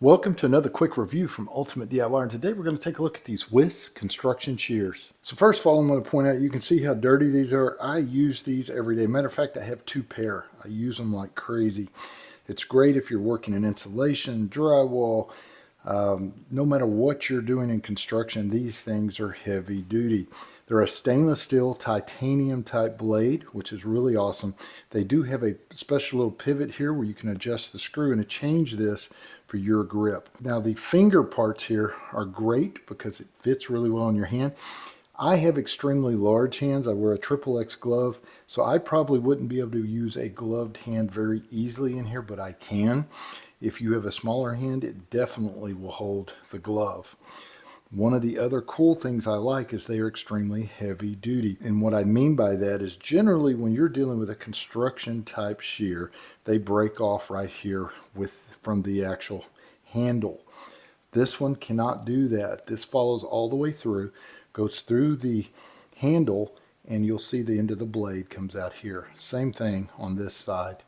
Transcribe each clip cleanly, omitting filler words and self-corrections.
Welcome to another quick review from Ultimate DIY, and today we're going to take a look at these Wiss construction shears. So first of all, I'm going to point out, you can see how dirty these are. I use these every day. Matter of fact, I have two pair. I use them like crazy. It's great if you're working in insulation, drywall, no matter what you're doing in construction, these things are heavy duty. They're a stainless steel titanium type blade, which is really awesome. They do have a special little pivot here where you can adjust the screw and change this for your grip. Now the finger parts here are great because it fits really well in your hand. I have extremely large hands. I wear a XXX glove, so I probably wouldn't be able to use a gloved hand very easily in here, but I can. If you have a smaller hand, it definitely will hold the glove. One of the other cool things I like is they are extremely heavy duty. And what I mean by that is generally when you're dealing with a construction type shear, they break off right here from the actual handle. This one cannot do that. This follows all the way through, goes through the handle, and you'll see the end of the blade comes out here. Same thing on this side.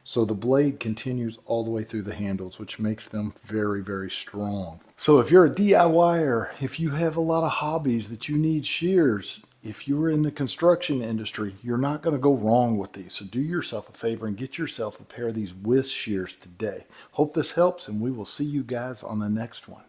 So the blade continues all the way through the handles, which makes them very, very strong. So if you're a DIYer, if you have a lot of hobbies that you need shears, if you are in the construction industry, you're not going to go wrong with these. So do yourself a favor and get yourself a pair of these Wiss shears today. Hope this helps, and we will see you guys on the next one.